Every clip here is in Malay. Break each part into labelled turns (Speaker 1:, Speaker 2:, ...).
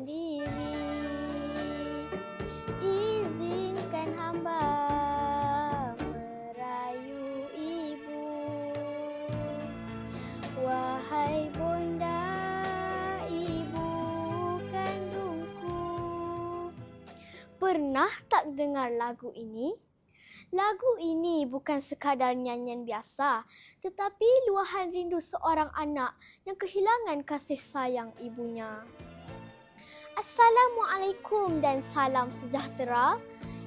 Speaker 1: sendiri. Izinkan hamba merayu ibu. Wahai bonda, ibu kandungku. Pernah tak dengar lagu ini? Lagu ini bukan sekadar nyanyian biasa, tetapi luahan rindu seorang anak yang kehilangan kasih sayang ibunya. Assalamualaikum dan salam sejahtera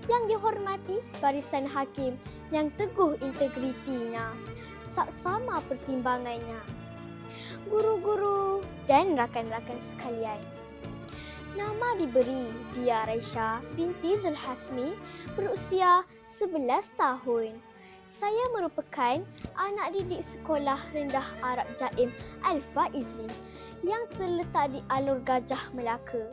Speaker 1: yang dihormati barisan hakim yang teguh integritinya, saksama pertimbangannya, guru-guru dan rakan-rakan sekalian. Nama diberi Dia Raisya binti Zulhasmi, berusia 11 tahun. Saya merupakan anak didik sekolah rendah Arab Jaim Al-Faizi yang terletak di Alor Gajah, Melaka.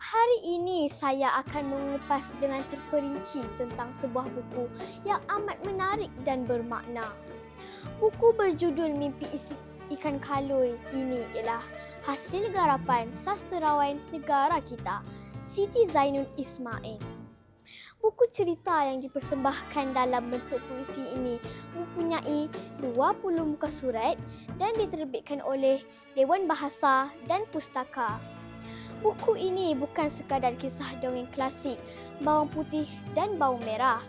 Speaker 1: Hari ini saya akan mengupas dengan terperinci tentang sebuah buku yang amat menarik dan bermakna. Buku berjudul Mimpi Ikan Kaloi ini ialah hasil garapan sastrawan negara kita, Siti Zainun Ismail. Buku cerita yang dipersembahkan dalam bentuk puisi ini mempunyai 20 muka surat dan diterbitkan oleh Dewan Bahasa dan Pustaka. Buku ini bukan sekadar kisah dongeng klasik bawang putih dan bawang merah,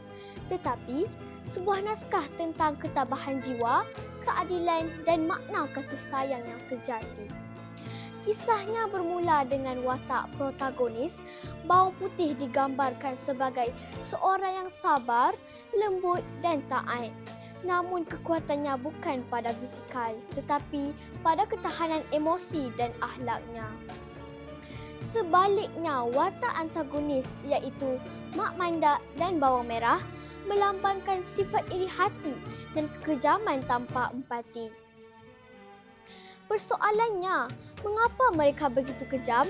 Speaker 1: tetapi sebuah naskah tentang ketabahan jiwa, keadilan dan makna kasih sayang yang sejati. Kisahnya bermula dengan watak protagonis. Bawang putih digambarkan sebagai seorang yang sabar, lembut dan taat. Namun kekuatannya bukan pada fizikal, tetapi pada ketahanan emosi dan akhlaknya. Sebaliknya, watak antagonis iaitu Mak Mandak dan Bawang Merah melambangkan sifat iri hati dan kekejaman tanpa empati. Persoalannya, mengapa mereka begitu kejam?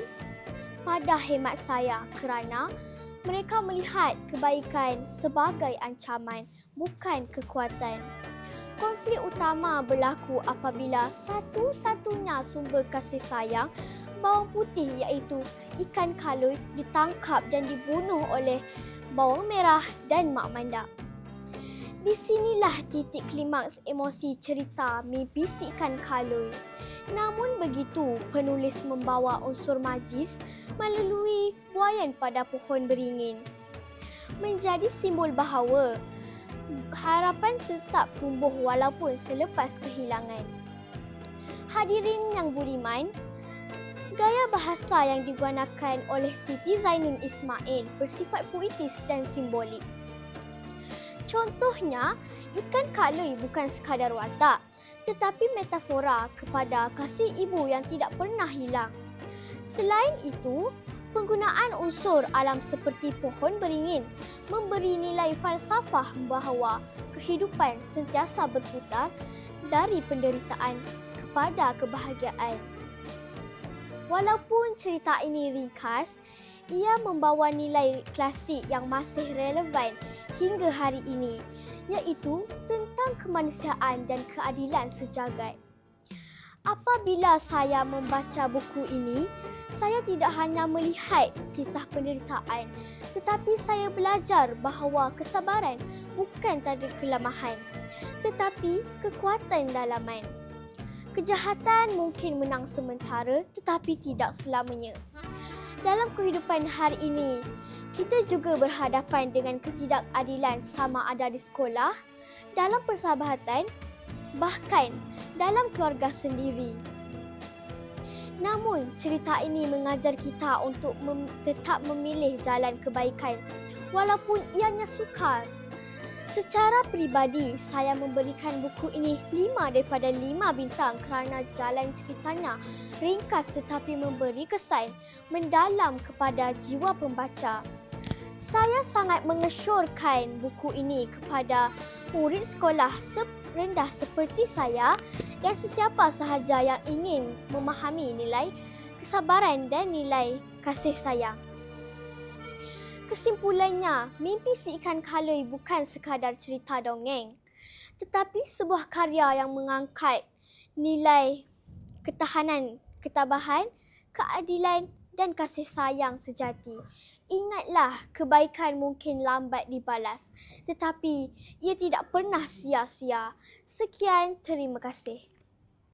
Speaker 1: Pada hemat saya, kerana mereka melihat kebaikan sebagai ancaman, bukan kekuatan. Konflik utama berlaku apabila satu-satunya sumber kasih sayang, bawang putih iaitu ikan kaloi, ditangkap dan dibunuh oleh bawang merah dan Mak Mandak. Di sinilah titik klimaks emosi cerita Mimpi Si Ikan Kaloi. Namun begitu, penulis membawa unsur magis melalui buaian pada pohon beringin. Menjadi simbol bahawa harapan tetap tumbuh walaupun selepas kehilangan. Hadirin yang budiman, gaya bahasa yang digunakan oleh Siti Zainun Ismail bersifat puitis dan simbolik. Contohnya, ikan kaloi bukan sekadar watak, tetapi metafora kepada kasih ibu yang tidak pernah hilang. Selain itu, penggunaan unsur alam seperti pohon beringin memberi nilai falsafah bahawa kehidupan sentiasa berputar dari penderitaan kepada kebahagiaan. Walaupun cerita ini ringkas, ia membawa nilai klasik yang masih relevan hingga hari ini, iaitu tentang kemanusiaan dan keadilan sejagat. Apabila saya membaca buku ini, saya tidak hanya melihat kisah penderitaan, tetapi saya belajar bahawa kesabaran bukan tanda kelemahan, tetapi kekuatan dalaman. Kejahatan mungkin menang sementara, tetapi tidak selamanya. Dalam kehidupan hari ini, kita juga berhadapan dengan ketidakadilan sama ada di sekolah, dalam persahabatan, bahkan dalam keluarga sendiri. Namun, cerita ini mengajar kita untuk tetap memilih jalan kebaikan walaupun ianya sukar. Secara peribadi, saya memberikan buku ini 5 daripada 5 bintang kerana jalan ceritanya ringkas tetapi memberi kesan mendalam kepada jiwa pembaca. Saya sangat mengesyorkan buku ini kepada murid sekolah rendah seperti saya dan sesiapa sahaja yang ingin memahami nilai kesabaran dan nilai kasih sayang. Kesimpulannya, Mimpi Si Ikan Kaloi bukan sekadar cerita dongeng, tetapi sebuah karya yang mengangkat nilai ketabahan, keadilan dan kasih sayang sejati. Ingatlah, kebaikan mungkin lambat dibalas, tetapi ia tidak pernah sia-sia. Sekian, terima kasih.